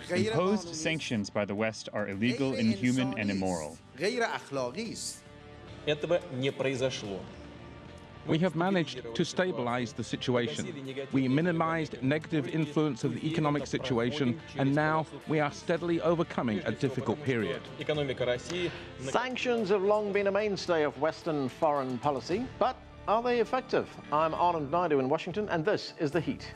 Imposed sanctions by the West are illegal, inhuman, and immoral. Этого не произошло. We have managed to stabilize the situation. We minimized negative influence of the economic situation, and now we are steadily overcoming a difficult period. Sanctions have long been a mainstay of Western foreign policy, but are they effective? I'm Anand Naidu in Washington, and this is The Heat.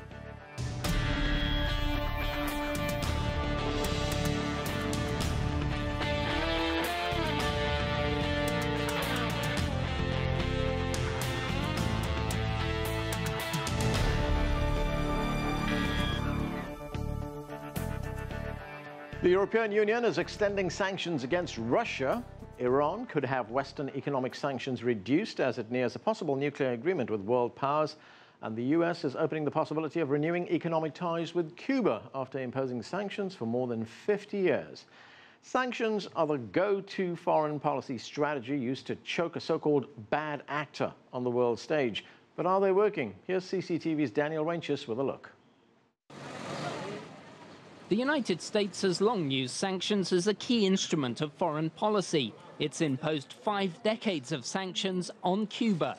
The European Union is extending sanctions against Russia. Iran could have Western economic sanctions reduced as it nears a possible nuclear agreement with world powers. And the US is opening the possibility of renewing economic ties with Cuba after imposing sanctions for more than 50 years. Sanctions are the go-to foreign policy strategy used to choke a so-called bad actor on the world stage. But are they working? Here's CCTV's Ryntjes with a look. The United States has long used sanctions as a key instrument of foreign policy. It's imposed 5 decades of sanctions on Cuba.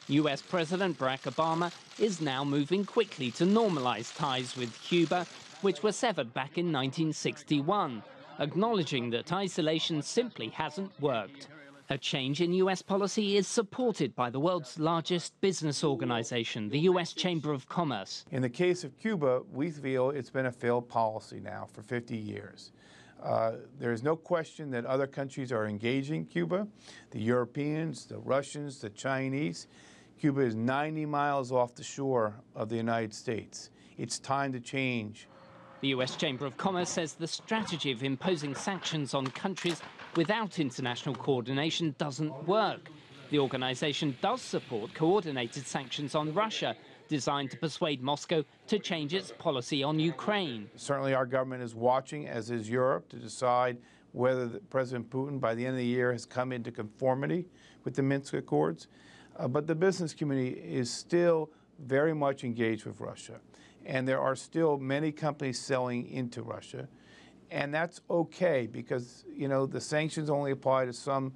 US President Barack Obama is now moving quickly to normalize ties with Cuba, which were severed back in 1961, acknowledging that isolation simply hasn't worked. A change in US policy is supported by the world's largest business organization, the US Chamber of Commerce. In the case of Cuba, we feel it's been a failed policy now for 50 years. There is no question that other countries are engaging Cuba, the Europeans, the Russians, the Chinese. Cuba is 90 miles off the shore of the United States. It's time to change. The US Chamber of Commerce says the strategy of imposing sanctions on countries without international coordination doesn't work. The organization does support coordinated sanctions on Russia, designed to persuade Moscow to change its policy on Ukraine. Certainly our government is watching, as is Europe, to decide whether President Putin, by the end of the year, has come into conformity with the Minsk Accords. But the business community is still very much engaged with Russia. And there are still many companies selling into Russia. And that's okay because, you know, the sanctions only apply to some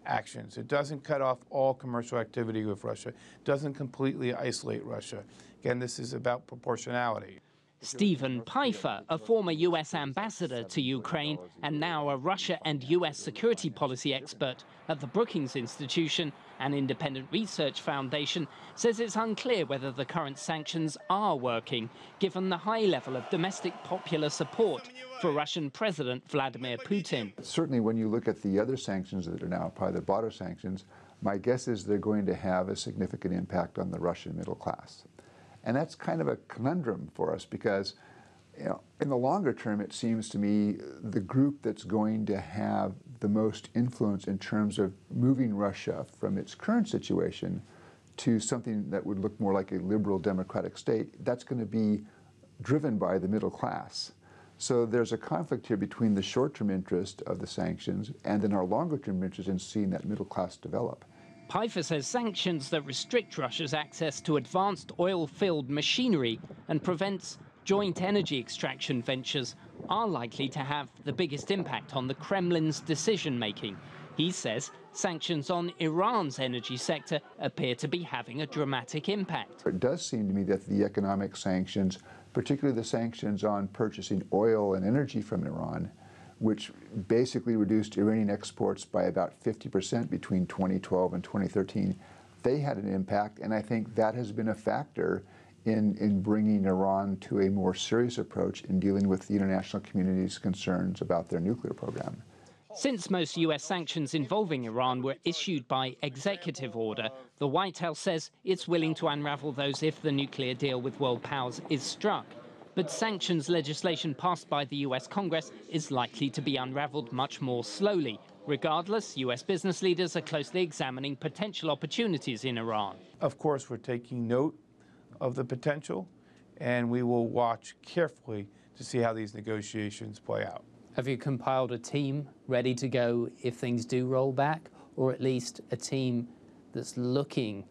actions. It doesn't cut off all commercial activity with Russia. It doesn't completely isolate Russia. Again, this is about proportionality. Stephen Pfeiffer, a former US ambassador to Ukraine and now a Russia and US security policy expert at the Brookings Institution, an independent research foundation, says it's unclear whether the current sanctions are working, given the high level of domestic popular support for Russian President Vladimir Putin. Certainly when you look at the other sanctions that are now part of the broader sanctions, my guess is they're going to have a significant impact on the Russian middle class. And that's kind of a conundrum for us because, you know, in the longer term, it seems to me the group that's going to have the most influence in terms of moving Russia from its current situation to something that would look more like a liberal democratic state, that's going to be driven by the middle class. So there's a conflict here between the short-term interest of the sanctions and then our longer-term interest in seeing that middle class develop. Pfeiffer says sanctions that restrict Russia's access to advanced oil-filled machinery and prevents joint energy extraction ventures are likely to have the biggest impact on the Kremlin's decision-making. He says sanctions on Iran's energy sector appear to be having a dramatic impact. It does seem to me that the economic sanctions, particularly the sanctions on purchasing oil and energy from Iran, which basically reduced Iranian exports by about 50% between 2012 and 2013, they had an impact, and I think that has been a factor in bringing Iran to a more serious approach in dealing with the international community's concerns about their nuclear program. Since most US sanctions involving Iran were issued by executive order, the White House says it's willing to unravel those if the nuclear deal with world powers is struck. But sanctions legislation passed by the US Congress is likely to be unraveled much more slowly. Regardless, US business leaders are closely examining potential opportunities in Iran. Of course, we're taking note of the potential, and we will watch carefully to see how these negotiations play out. Have you compiled a team ready to go if things do roll back, or at least a team that's looking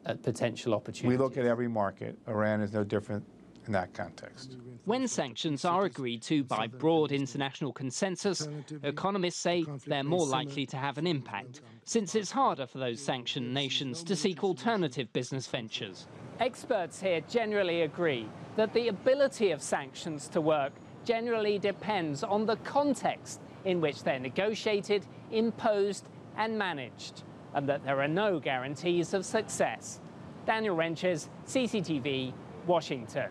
at potential opportunities? We look at every market. Iran is no different in that context. When sanctions are agreed to by broad international consensus, economists say they're more likely to have an impact, since it's harder for those sanctioned nations to seek alternative business ventures. Experts here generally agree that the ability of sanctions to work generally depends on the context in which they're negotiated, imposed and managed, and that there are no guarantees of success. Daniel Ryntjes, CCTV, Washington.